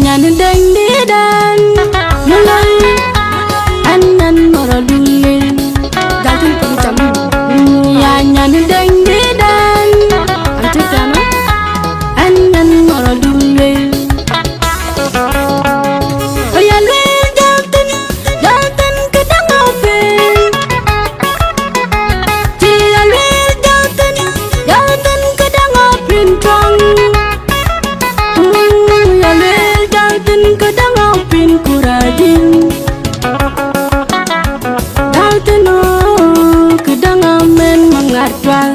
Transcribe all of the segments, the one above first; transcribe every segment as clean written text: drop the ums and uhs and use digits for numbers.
Nyanyi deng dan mulai anan moradule galtin pujam nyanyi deng dan antikana anan moradule oyale galtin kedang open tiale galtin kedang open tong kadang opin kurajin dalteno kadang amen mengatwal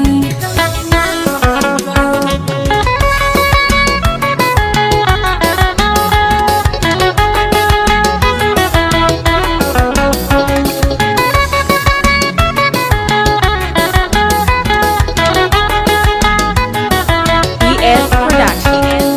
ES Production.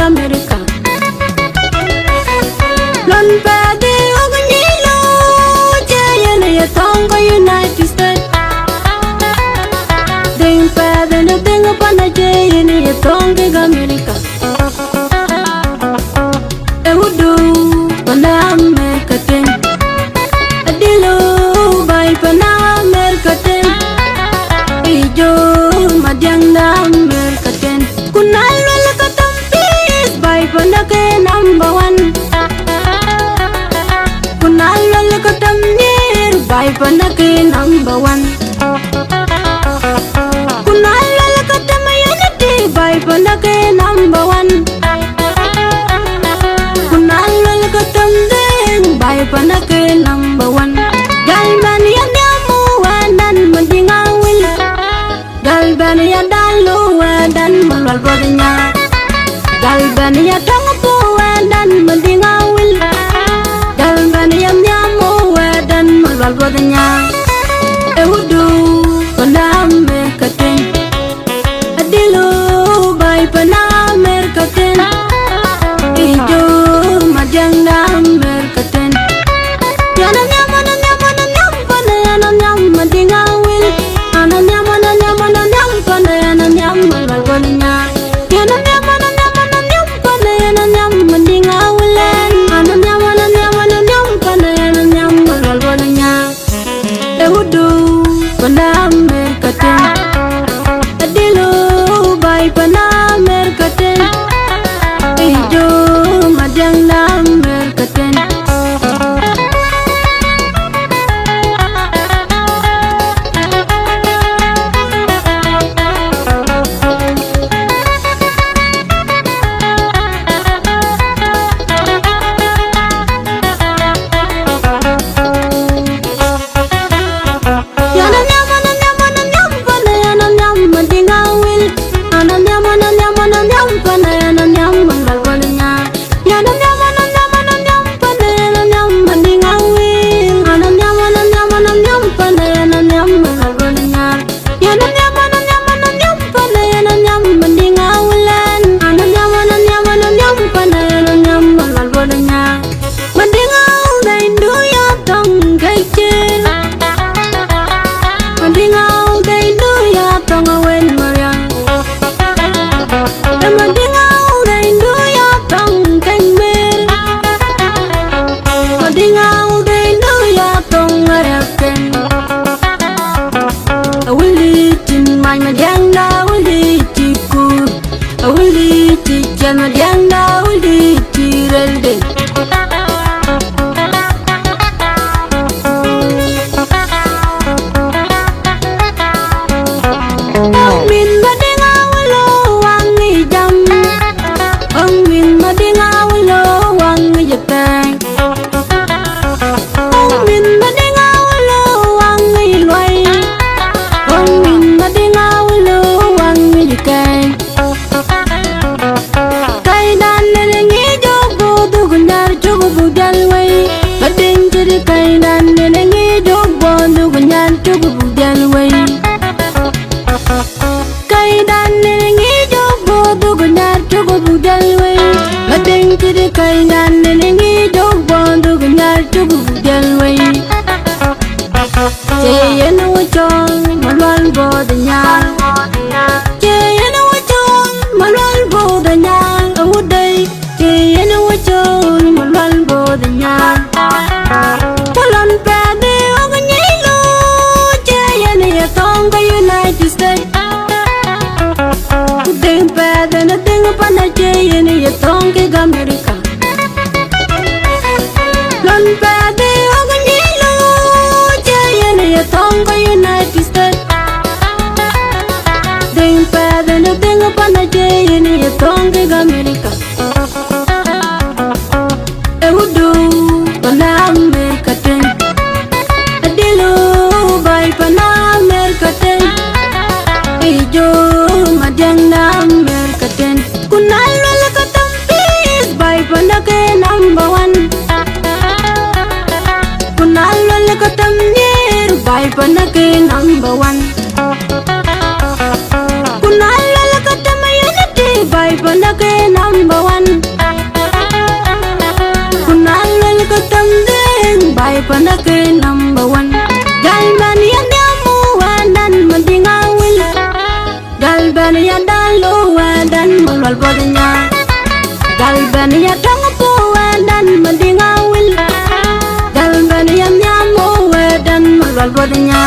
America lon pade ognyilo jayene ya tonga United States ding pade no ding pana jayene ya tonga America ewudu pana America ten adilo bai pana America ten ijo madyang na America ten kunal number one kunal katam nir bai panake number one kunal katam unity bai panake number one kunal katam deng bai panake number one galban yandamu wadan madingawil galban yadalu wadan malwal bodnya galban yadang dan mendingawil galban yam nyamu dan malwal bodnya ewudu paname katen adilu bai paname katen ijo madang namer katen yana nyamana nyam mendingawil ana nyamana nyam pana nyam malwal bodnya yana nyamana nyam mendingawulan ana nyamana nyam pana nyam malwal bodnya ewudu my madang na uli tiku uli tijan madang na uli tirelde min madang awlo wangi jam min madang awlo wangi jatang min madang awlo wangi loy min madang awlo wangi jatang kai dan nengi jogo dugunar jogo budal way mading jadi kai dan nengi jogo dugunar jogo budal way kai dan nengi jogo dugunar jogo budal way mading jadi kai dan nengi jogo dugunar jogo budal way Jayan wajong malwal bodanya Jayan wajong malwal bodanya awuday Jayan wajong malwal bodanya Talon pede oganyilo Jayan yatong ka United States Kuding pede na ting pana Jayan yatong ka Amerika Talon pede oganyilo Jayan yatong ka United States Ding pede na ting pana Jayan yatong ka Amerika Ewudu pana Amerika ten Adilu bay pana Amerika ten Ijo madang na Amerika ten Kunal wala katampis bay pana ke number 1 Kunal wala katamnir bay pana ke number 1 Kunal wala katamayunity bay pana ke number 1 Kunal wala katamding bay pana ke number 1 Galban yan yamu wadan madingawil Galban yan dalo wadan malwal bodanya Galban yan tangapu wadan madingawil Galban yan yamu wadan malwal bodanya